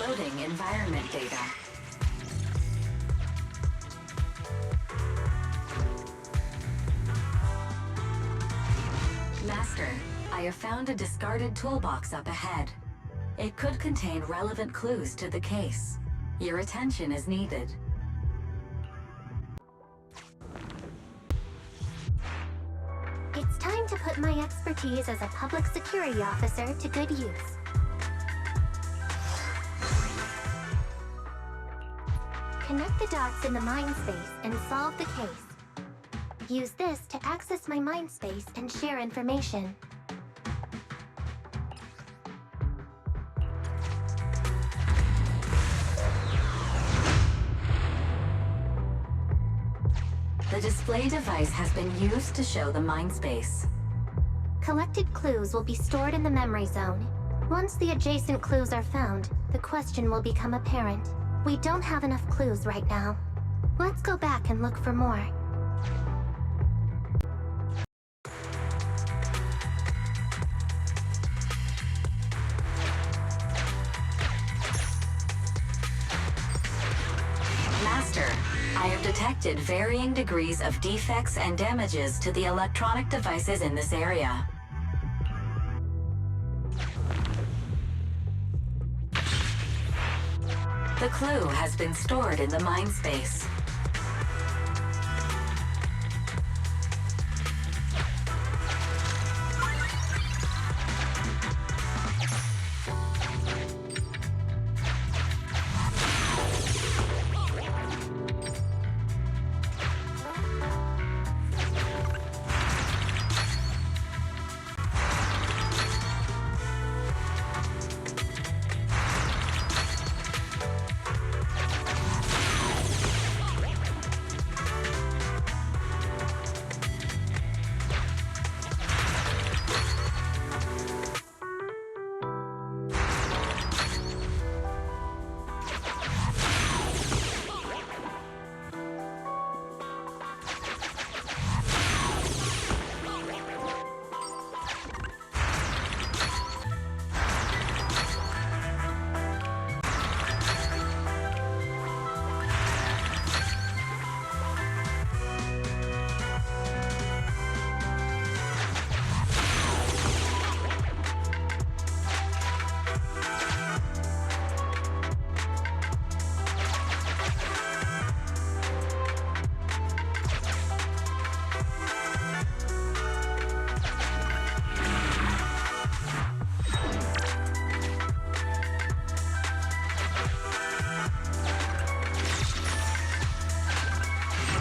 Loading environment data. Master, I have found a discarded toolbox up ahead. It could contain relevant clues to the case. Your attention is needed. It's time to put my expertise as a public security officer to good use. Connect the dots in the mind space and solve the case. Use this to access my mind space and share information. The display device has been used to show the mind space. Collected clues will be stored in the memory zone. Once the adjacent clues are found, the question will become apparent. We don't have enough clues right now. Let's go back and look for more. Master, I have detected varying degrees of defects and damages to the electronic devices in this area. The clue has been stored in the mind space.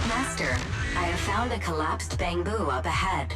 Master, I have found a collapsed bamboo up ahead.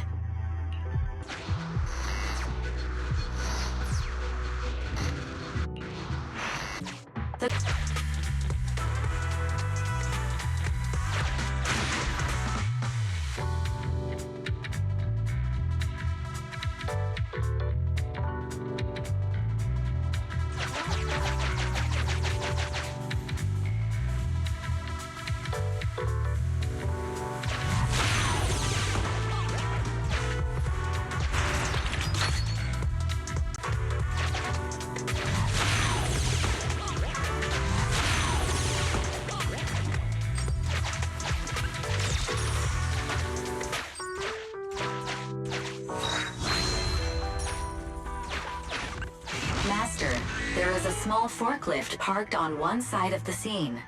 Master, there is a small forklift parked on one side of the scene.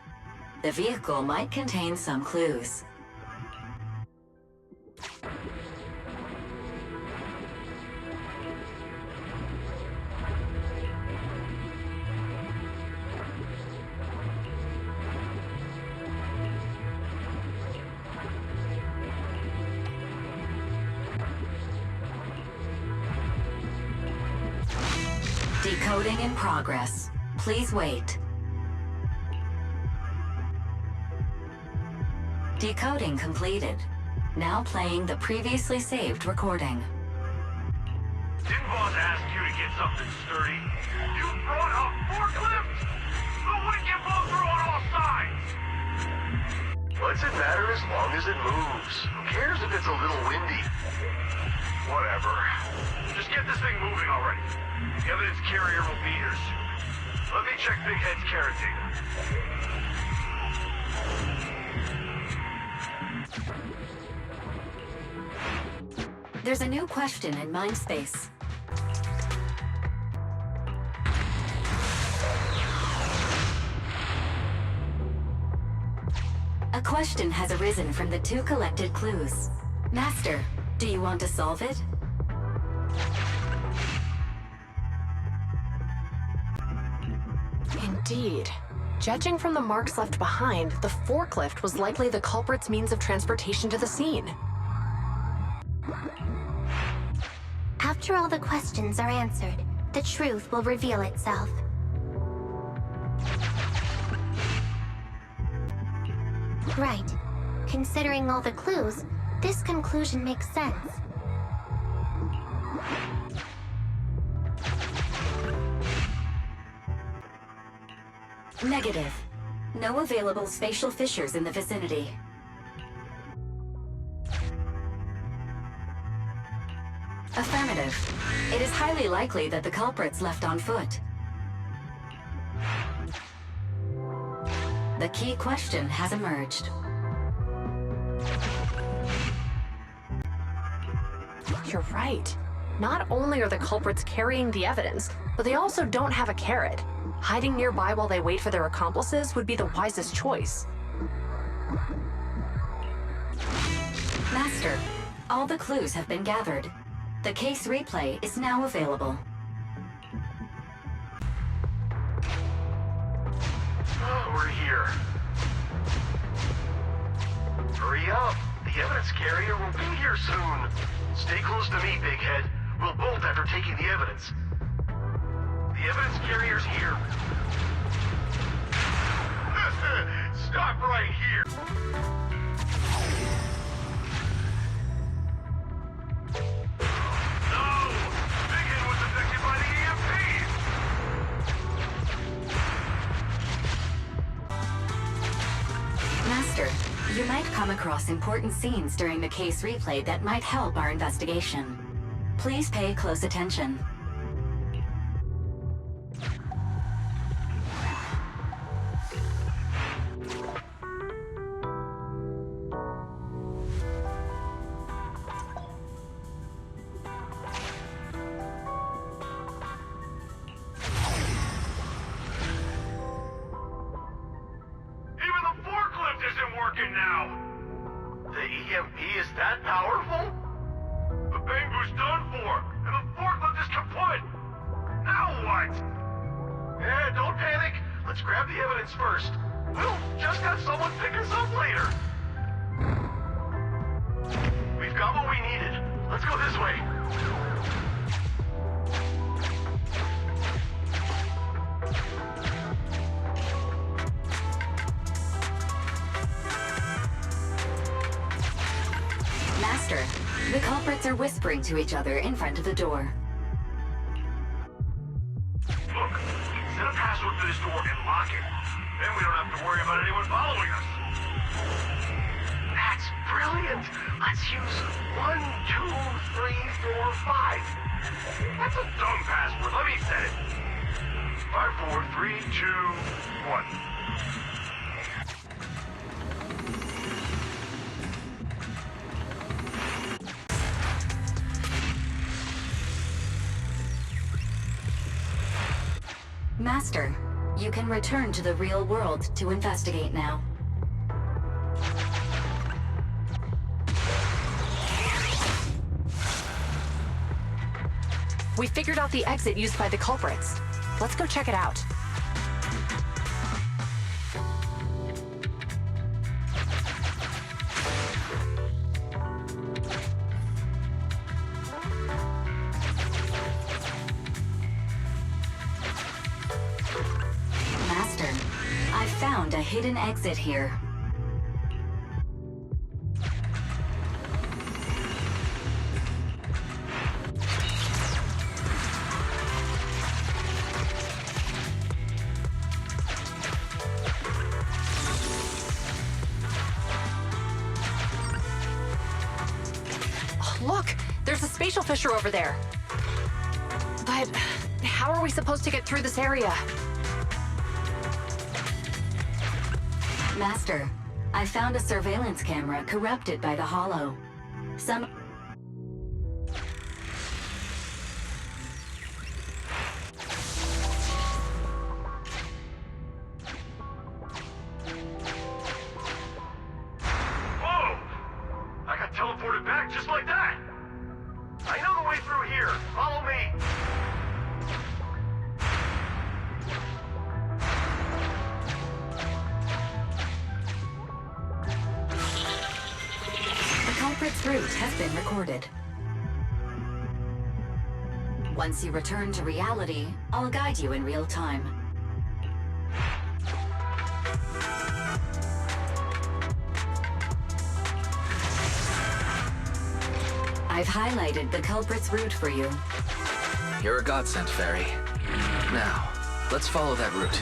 The vehicle might contain some clues. Decoding in progress. Please wait. Decoding completed. Now playing the previously saved recording. Didn't boss ask you to get something sturdy? You brought a forklift? The wind can blow through on all sides! What's it matter as long as it moves? Who cares if it's a little windy? Whatever. Just get this thing moving already. The evidence carrier will be here soon. Let me check Big Head's carrot data. There's a new question in Mindspace. A question has arisen from the 2 collected clues. Master, do you want to solve it? Indeed. Judging from the marks left behind, the forklift was likely the culprit's means of transportation to the scene. After all the questions are answered, the truth will reveal itself. Right. Considering all the clues, this conclusion makes sense. Negative. No available spatial fissures in the vicinity. Affirmative. It is highly likely that the culprits left on foot. The key question has emerged. You're right. Not only are the culprits carrying the evidence, but they also don't have a carrot. Hiding nearby while they wait for their accomplices would be the wisest choice. Master, all the clues have been gathered. The case replay is now available. We're here. Hurry up! The evidence carrier will be here soon. Stay close to me, Big Head. We'll bolt after taking the evidence. The evidence carrier's here. Stop right here. No! Big Head was affected by the EMP! Master, you might come across important scenes during the case replay that might help our investigation. Please pay close attention. First. We'll just have someone pick us up later. We've got what we needed. Let's go this way. Master, the culprits are whispering to each other in front of the door. Look, set a password for this door and lock it. Then we don't have to worry about anyone following us. That's brilliant. Let's use 1, 2, 3, 4, 5. That's a dumb password. Let me set it. 5, 4, 3, 2, 1. Master, you can return to the real world to investigate now. We figured out the exit used by the culprits. Let's go check it out. Master, I found a hidden exit here. Look! There's a spatial fissure over there! But how are we supposed to get through this area? Master, I found a surveillance camera corrupted by the Hollow. Some... Whoa! I got teleported back just like that! I know the way through here. Follow me. The culprit's route has been recorded. Once you return to reality, I'll guide you in real time. I've highlighted the culprit's route for you. You're a godsend, Fairy. Now, let's follow that route.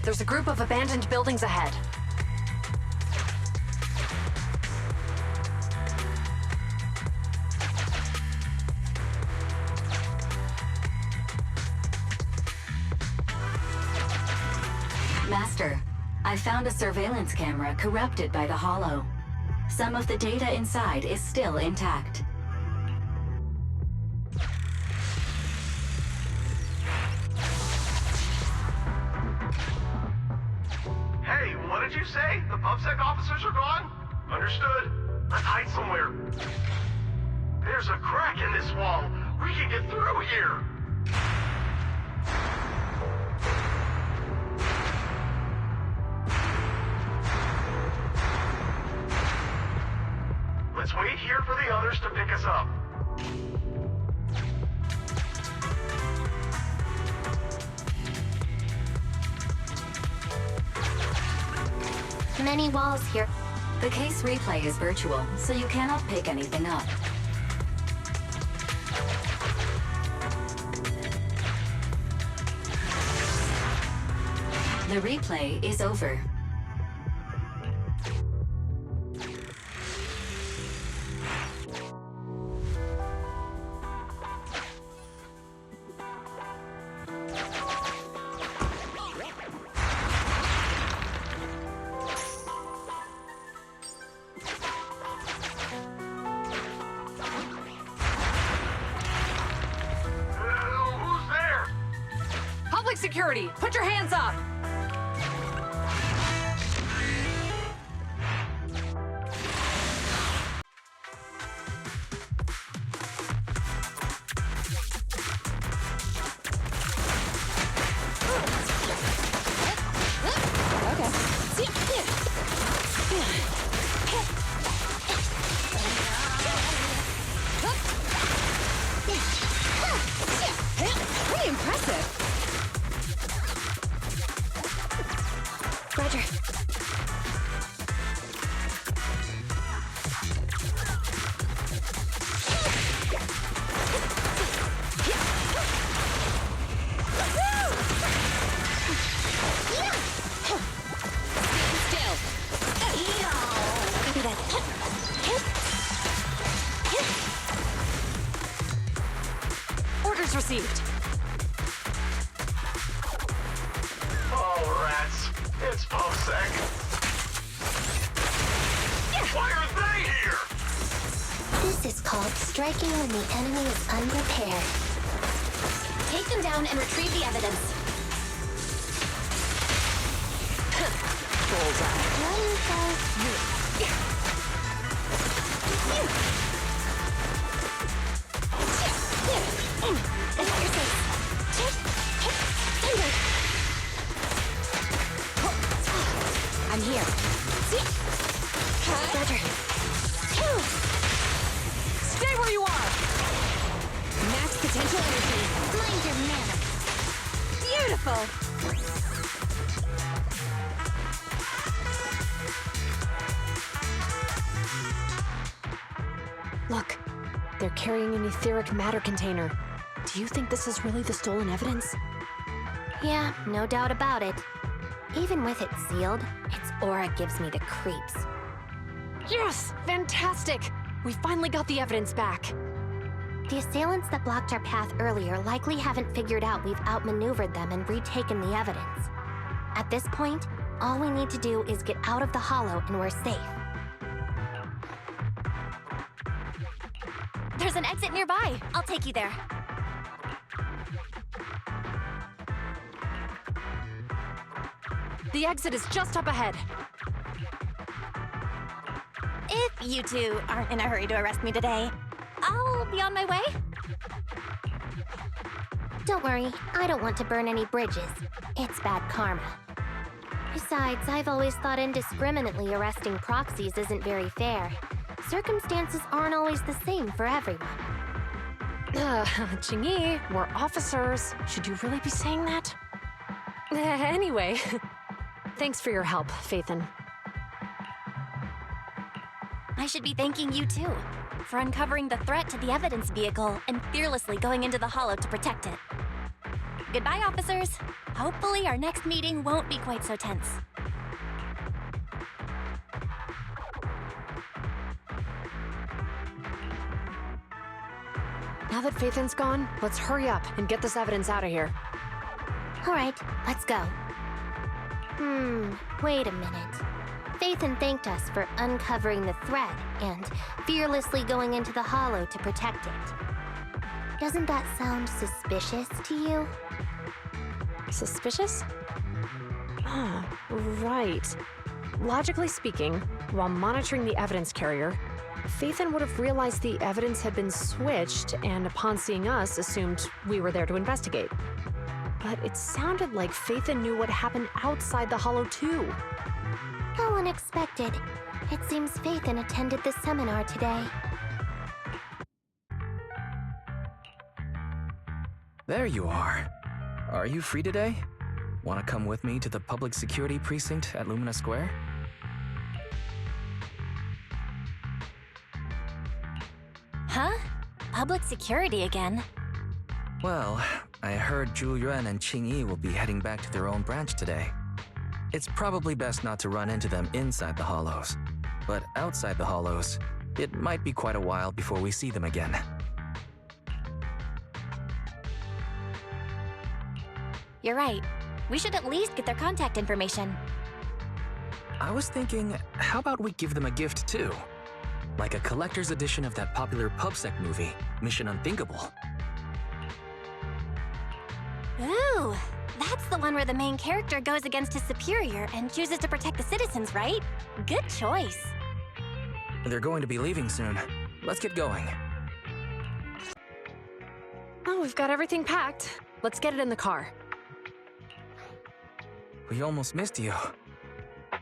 There's a group of abandoned buildings ahead. Master, I found a surveillance camera corrupted by the Hollow. Some of the data inside is still intact. Hey, what did you say? The PubSec officers are gone? Understood. Let's hide somewhere. There's a crack in this wall. We can get through here. Let's wait here for the others to pick us up. Many walls here. The case replay is virtual, so you cannot pick anything up. The replay is over. Who's there? Public security, put your hands up! Pretty impressive. Roger. Still. Copy that. Orders received. Oh, rats. It's PubSec. Why are they here? This is called striking when the enemy is unprepared. Take them down and retrieve the evidence. I'm here. Roger. Stay where you are! Max potential energy. Mind your manners. Beautiful. carrying an etheric matter container. Do you think this is really the stolen evidence? Yeah, no doubt about it. Even with it sealed, its aura gives me the creeps. Yes! Fantastic! We finally got the evidence back. The assailants that blocked our path earlier likely haven't figured out we've outmaneuvered them and retaken the evidence. At this point, all we need to do is get out of the hollow and we're safe. There's an exit nearby. I'll take you there. The exit is just up ahead. If you two aren't in a hurry to arrest me today, I'll be on my way. Don't worry, I don't want to burn any bridges. It's bad karma. Besides, I've always thought indiscriminately arresting proxies isn't very fair. Circumstances aren't always the same for everyone. Qingyi, we're officers. Should you really be saying that? Anyway, thanks for your help, Phaethon. I should be thanking you too, for uncovering the threat to the evidence vehicle and fearlessly going into the hollow to protect it. Goodbye, officers. Hopefully our next meeting won't be quite so tense. Now that Phaethon's gone, let's hurry up and get this evidence out of here. All right, let's go. Wait a minute. Phaethon thanked us for uncovering the threat and fearlessly going into the hollow to protect it. Doesn't that sound suspicious to you? Suspicious? Ah, right. Logically speaking, while monitoring the evidence carrier, Phaethon would have realized the evidence had been switched and upon seeing us assumed we were there to investigate. But it sounded like Phaethon knew what happened outside the hollow too. How unexpected. It seems Phaethon attended this seminar today. There you are. Are you free today? Want to come with me to the public security precinct at Lumina Square? Huh? Public security again? Well, I heard Zhu Yuan and Qingyi will be heading back to their own branch today. It's probably best not to run into them inside the hollows. But outside the hollows, it might be quite a while before we see them again. You're right. We should at least get their contact information. I was thinking, how about we give them a gift too? Like a collector's edition of that popular PubSec movie, Mission Unthinkable. Ooh, that's the one where the main character goes against his superior and chooses to protect the citizens, right? Good choice. They're going to be leaving soon. Let's get going. Oh, we've got everything packed. Let's get it in the car. We almost missed you.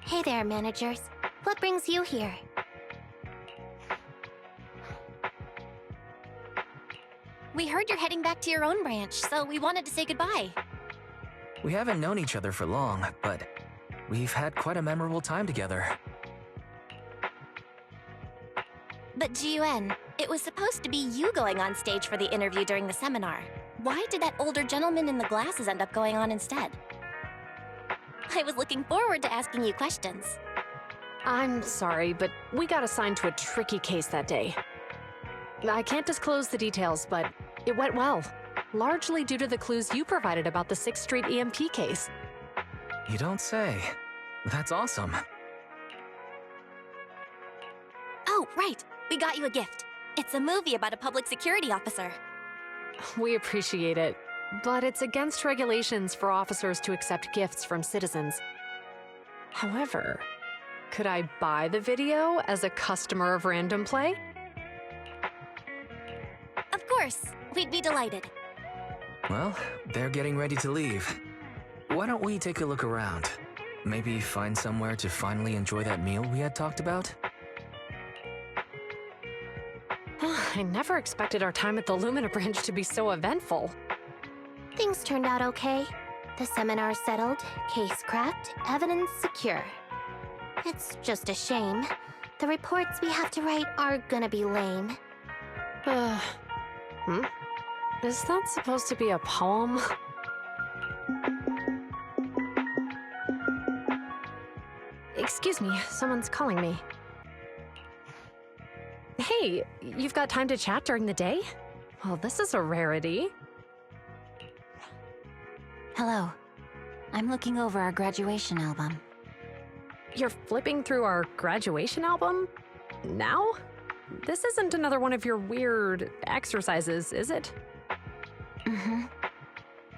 Hey there, managers. What brings you here? We heard you're heading back to your own branch, so we wanted to say goodbye. We haven't known each other for long, but we've had quite a memorable time together. But Ji-Yuan, it was supposed to be you going on stage for the interview during the seminar. Why did that older gentleman in the glasses end up going on instead? I was looking forward to asking you questions. I'm sorry, but we got assigned to a tricky case that day. I can't disclose the details, but it went well. Largely due to the clues you provided about the 6th Street EMP case. You don't say. That's awesome. Oh, right. We got you a gift. It's a movie about a public security officer. We appreciate it, but it's against regulations for officers to accept gifts from citizens. However, could I buy the video as a customer of Random Play? Of course. We'd be delighted. Well, they're getting ready to leave. Why don't we take a look around? Maybe find somewhere to finally enjoy that meal we had talked about? I never expected our time at the Lumina branch to be so eventful. Things turned out okay. The seminar settled, case cracked, evidence secure. It's just a shame. The reports we have to write are gonna be lame. Is that supposed to be a poem? Excuse me, someone's calling me. Hey, you've got time to chat during the day? Well, this is a rarity. Hello. I'm looking over our graduation album. You're flipping through our graduation album? Now? This isn't another one of your weird exercises, is it? Mm-hmm.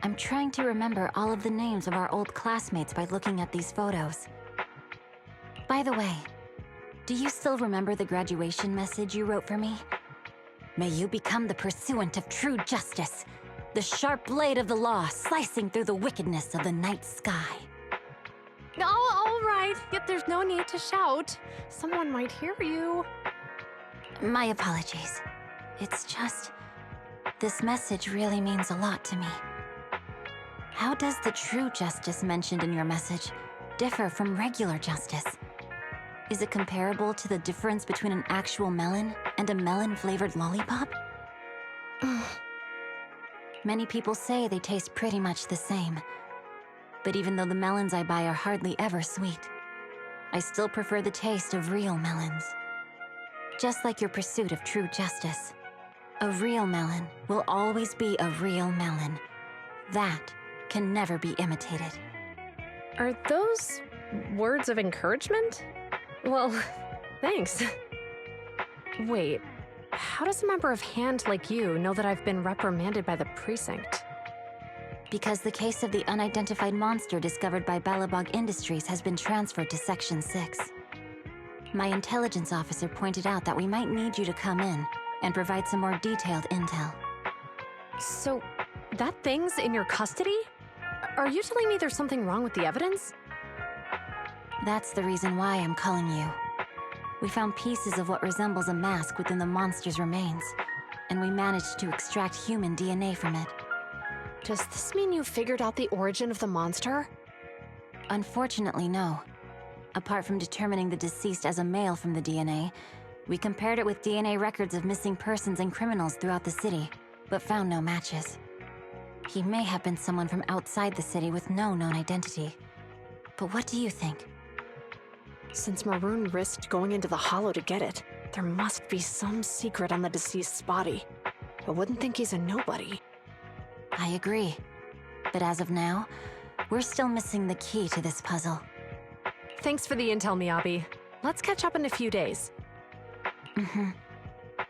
I'm trying to remember all of the names of our old classmates by looking at these photos. By the way, do you still remember the graduation message you wrote for me? May you become the pursuant of true justice, the sharp blade of the law slicing through the wickedness of the night sky. Oh, all right. Yet there's no need to shout. Someone might hear you. My apologies. It's just, this message really means a lot to me. How does the true justice mentioned in your message differ from regular justice? Is it comparable to the difference between an actual melon and a melon-flavored lollipop? Many people say they taste pretty much the same. But even though the melons I buy are hardly ever sweet, I still prefer the taste of real melons. Just like your pursuit of true justice, a real melon will always be a real melon. That can never be imitated. Are those words of encouragement? Well, thanks. Wait, how does a member of HAND like you know that I've been reprimanded by the precinct? Because the case of the unidentified monster discovered by Balabog Industries has been transferred to Section 6. My intelligence officer pointed out that we might need you to come in and provide some more detailed intel. So, that thing's in your custody? Are you telling me there's something wrong with the evidence? That's the reason why I'm calling you. We found pieces of what resembles a mask within the monster's remains, and we managed to extract human DNA from it. Does this mean you figured out the origin of the monster? Unfortunately, no. Apart from determining the deceased as a male from the DNA, we compared it with DNA records of missing persons and criminals throughout the city, but found no matches. He may have been someone from outside the city with no known identity. But what do you think? Since Maroon risked going into the Hollow to get it, there must be some secret on the deceased's body. I wouldn't think he's a nobody. I agree. But as of now, we're still missing the key to this puzzle. Thanks for the intel, Miyabi. Let's catch up in a few days. Mm-hmm.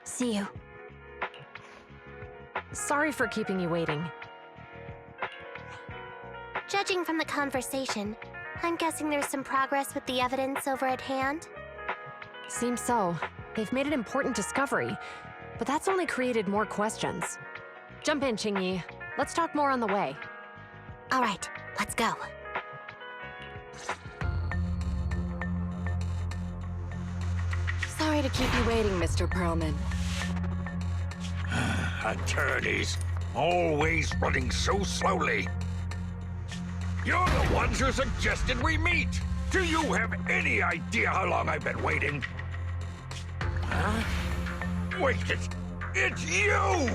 See you. Sorry for keeping you waiting. Judging from the conversation, I'm guessing there's some progress with the evidence over at HAND? Seems so. They've made an important discovery, but that's only created more questions. Jump in, Qingyi. Let's talk more on the way. All right, let's go. Sorry to keep you waiting, Mr. Perlman. Attorneys, always running so slowly. You're the ones who suggested we meet. Do you have any idea how long I've been waiting? Huh? Wait, it's you!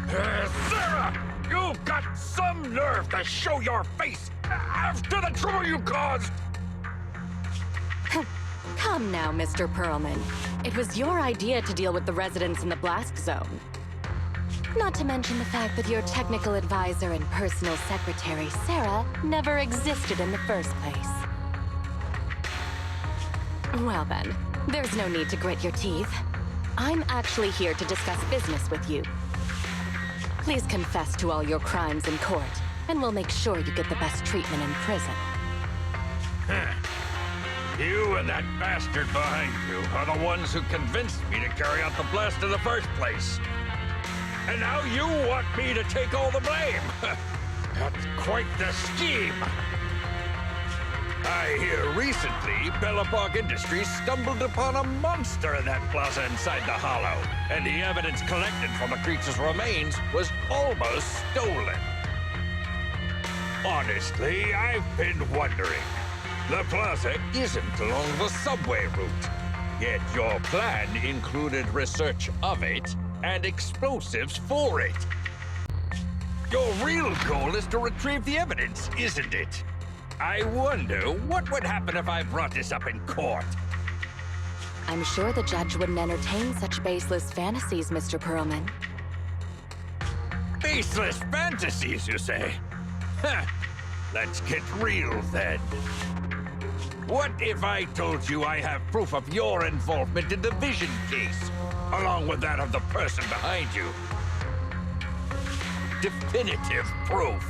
Sarah! You've got some nerve to show your face after the trouble you caused! Come now, Mr. Perlman. It was your idea to deal with the residents in the blast zone. Not to mention the fact that your technical advisor and personal secretary, Sarah, never existed in the first place. Well then, there's no need to grit your teeth. I'm actually here to discuss business with you. Please confess to all your crimes in court, and we'll make sure you get the best treatment in prison. You and that bastard behind you are the ones who convinced me to carry out the blast in the first place. And now you want me to take all the blame. That's quite the scheme. I hear recently, Belobog Industries stumbled upon a monster in that plaza inside the Hollow, and the evidence collected from the creature's remains was almost stolen. Honestly, I've been wondering. The plaza isn't along the subway route. Yet your plan included research of it and explosives for it. Your real goal is to retrieve the evidence, isn't it? I wonder what would happen if I brought this up in court. I'm sure the judge wouldn't entertain such baseless fantasies, Mr. Perlman. Baseless fantasies, you say? Huh. Let's get real, then. What if I told you I have proof of your involvement in the Vision case, along with that of the person behind you? Definitive proof.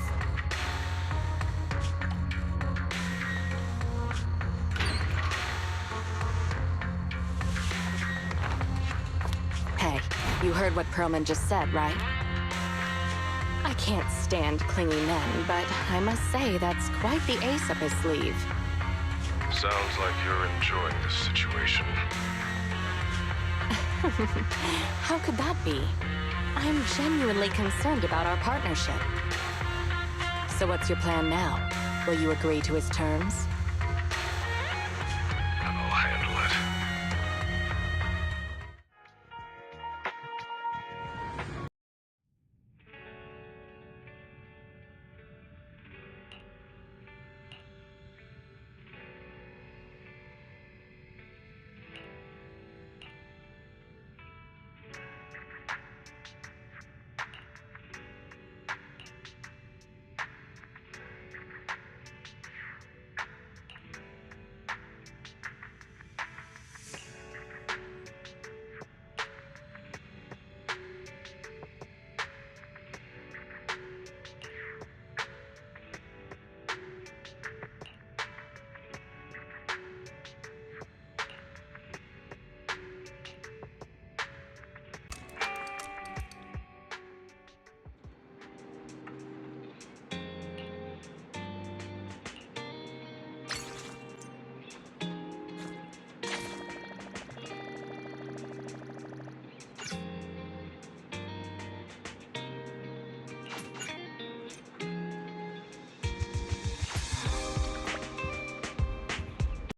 Hey, you heard what Perlman just said, right? I can't stand clingy men, but I must say that's quite the ace up his sleeve. Sounds like you're enjoying this situation. How could that be? I'm genuinely concerned about our partnership. So what's your plan now? Will you agree to his terms?